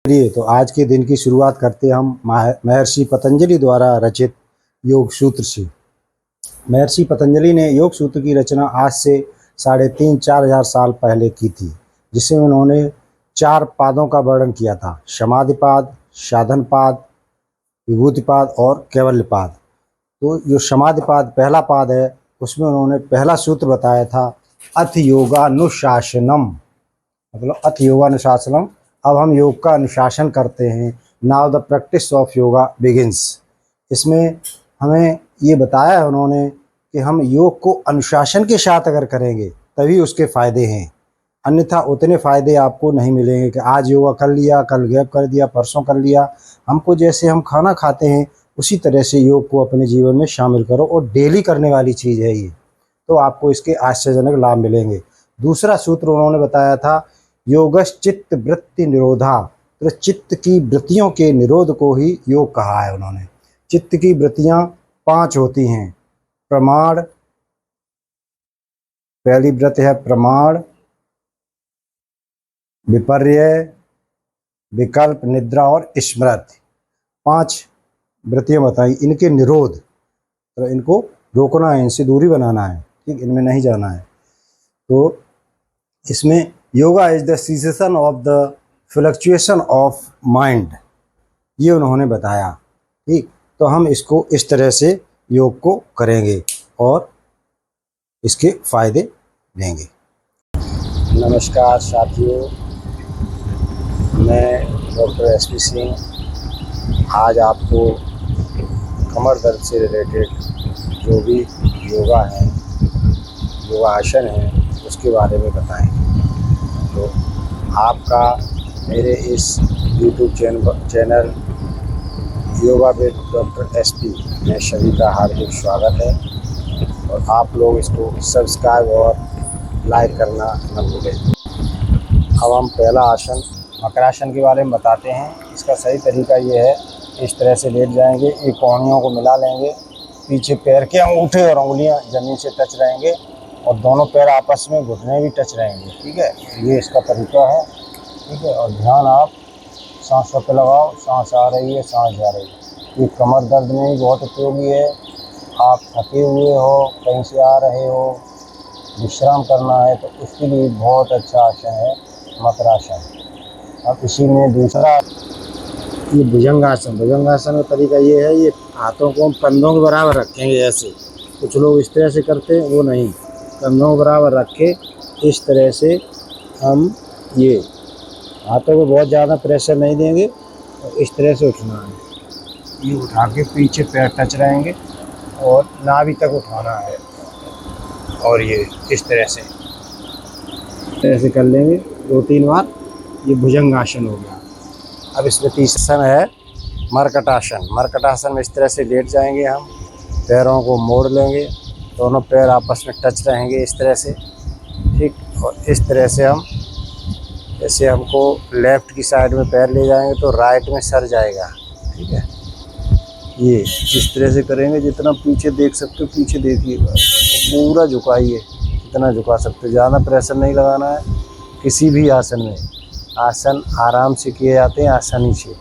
चलिए तो आज के दिन की शुरुआत करते हैं हम महर्षि पतंजलि द्वारा रचित योग सूत्र से। महर्षि पतंजलि ने योग सूत्र की रचना आज से 3,500-4,000 साल पहले की थी, जिसमें उन्होंने 4 पादों का वर्णन किया था: समाधिपाद, साधनपाद, विभूतिपाद और कैवल्यपाद। तो जो समाधिपाद पहला पाद है, उसमें उन्होंने पहला सूत्र बताया था अथ योगानुशासनम, मतलब अथ योगानुशासनम। अब हम योग का अनुशासन करते हैं। Now the practice of yoga begins. इसमें हमें ये बताया है उन्होंने कि हम योग को अनुशासन के साथ अगर करेंगे तभी उसके फ़ायदे हैं, अन्यथा उतने फ़ायदे आपको नहीं मिलेंगे कि आज योगा कर लिया, कल गैप कर दिया, परसों कर लिया। हमको जैसे हम खाना खाते हैं उसी तरह से योग को अपने जीवन में शामिल करो, और डेली करने वाली चीज़ है ये, तो आपको इसके आश्चर्यजनक लाभ मिलेंगे। दूसरा सूत्र उन्होंने बताया था योगश्चित्त वृत्ति निरोधा। तो चित्त की वृत्तियों के निरोध को ही योग कहा है उन्होंने। चित्त की वृत्तियां 5 होती हैं। प्रमाण, पहली वृत्ति है प्रमाण, विपर्य, विकल्प, निद्रा और स्मृति। 5 वृत्तियां बताई। इनके निरोध, तो इनको रोकना है, इनसे दूरी बनाना है, ठीक, इनमें नहीं जाना है। तो इसमें yoga is the cessation of the fluctuation of mind, ये उन्होंने बताया, ठीक। तो हम इसको इस तरह से योग को करेंगे और इसके फायदे लेंगे। नमस्कार साथियों, मैं डॉक्टर SP सिंह आज आपको कमर दर्द से रिलेटेड जो भी योगा है, योगासन है, उसके बारे में बताएंगे। तो आपका मेरे इस YouTube channel yoga with doctor SP में सभी का हार्दिक स्वागत है, और आप लोग इसको सब्सक्राइब और लाइक करना न भूलें। अब हम पहला आसन मकरासन के बारे में बताते हैं। इसका सही तरीका ये है, इस तरह से लेट जाएंगे, एक कोहनियों को मिला लेंगे, पीछे पैर के अंगूठे और उंगलियां ज़मीन से टच रहेंगे, और दोनों पैर आपस में घुटने भी टच रहेंगे, ठीक है। ये इसका तरीका है, ठीक है। और ध्यान आप सांसों पे लगाओ, सांस आ रही है, सांस जा रही है। ये कमर दर्द में ही बहुत उपयोगी है। आप थके हुए हो, कहीं से आ रहे हो, विश्राम करना है, तो उसके लिए बहुत अच्छा आसन है मकरासन। अब इसी में दूसरा ये भुजंगासन। भुजंगासन का तरीका ये है, ये हाथों को हम कंधों के बराबर रखेंगे ऐसे। कुछ लोग इस तरह से करते हैं, वो नहीं, कंधों के बराबर रख के इस तरह से हम ये हाथों को बहुत ज़्यादा प्रेशर नहीं देंगे, और इस तरह से उठना है। ये उठा के पीछे पैर टच रहेंगे और नाभि तक उठाना है, और ये इस तरह से कर लेंगे 2-3 बार। ये भुजंगासन हो गया। अब इसमें तीसरा है मर्कटासन। मर्कटासन में इस तरह से लेट जाएंगे हम, पैरों को मोड़ लेंगे, दोनों पैर आपस में टच रहेंगे इस तरह से, ठीक। और इस तरह से हम, जैसे हमको लेफ़्ट की साइड में पैर ले जाएंगे तो राइट में सर जाएगा, ठीक है। ये इस तरह से करेंगे, जितना पीछे देख सकते हो पीछे देखिएगा, पूरा झुकाइए, जितना झुका सकते हो, ज़्यादा प्रेशर नहीं लगाना है किसी भी आसन में। आसन आराम से किए जाते हैं, आसानी से।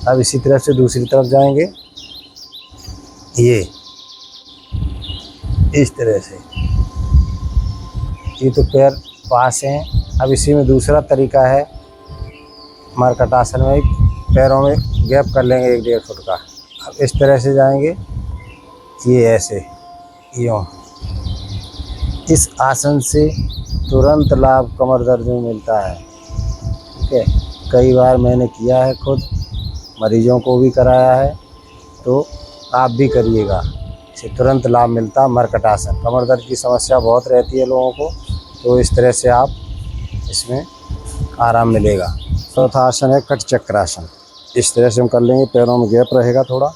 अब इसी तरह से दूसरी तरफ जाएंगे, ये इस तरह से, ये तो पैर पास हैं। अब इसी में दूसरा तरीका है मर्कटासन में, पैरों में गैप कर लेंगे 1-1.5 फुट का। अब इस तरह से जाएंगे, ये ऐसे, यूँ। इस आसन से तुरंत लाभ कमर दर्द में मिलता है, ठीक है। कई बार मैंने किया है, खुद मरीजों को भी कराया है, तो आप भी करिएगा, इससे तुरंत लाभ मिलता है। मर्कटासन, कमर दर्द की समस्या बहुत रहती है लोगों को, तो इस तरह से आप इसमें आराम मिलेगा। चौथा आसन है कट चक्रासन। इस तरह से हम कर लेंगे, पैरों में गैप रहेगा थोड़ा,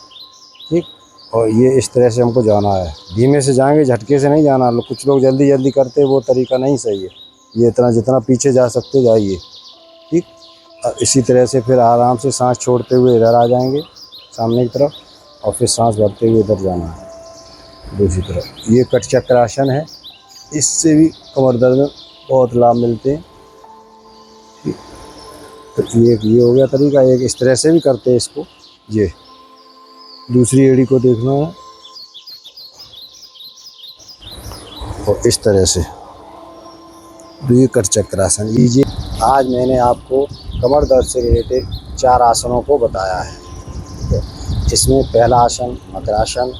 ठीक। और ये इस तरह से हमको जाना है, धीमे से जाएंगे, झटके से नहीं जाना। कुछ लोग जल्दी जल्दी करते हैं, वो तरीका नहीं सही है। ये इतना जितना पीछे जा सकते जाइए, ठीक। इसी तरह से फिर आराम से सांस छोड़ते हुए इधर आ जाएंगे सामने की तरफ, और फिर सांस भरते हुए इधर जाना है दूसरी तरफ। ये कट चक्रासन है, इससे भी कमर दर्द में बहुत लाभ मिलते हैं। तो ये हो गया तरीका। एक इस तरह से भी करते हैं इसको। ये दूसरी एड़ी को देखना है और इस तरह से। तो ये कर चक्रासन लीजिए। आज मैंने आपको कमर दर्द से रिलेटेड 4 आसनों को बताया है। इसमें पहला आसन मकरासन,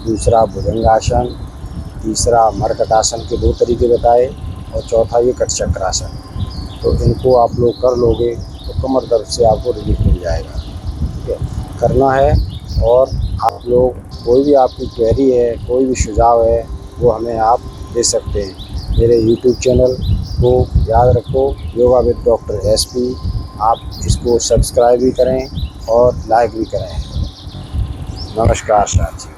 दूसरा भुजंगासन, तीसरा मरकटासन के 2 तरीके बताए और चौथा ये कटचक्रासन। तो इनको आप लोग कर लोगे तो कमर दर्द से आपको रिलीफ मिल जाएगा। ठीक है, करना है। और आप लोग कोई भी आपकी क्वेरी है, कोई भी सुझाव है, वो हमें आप दे सकते हैं। मेरे यूट्यूब चैनल को याद रखो, योगा विद डॉक्टर SP। आप इसको सब्सक्राइब भी करें और लाइक भी करें। नमस्कार साथी।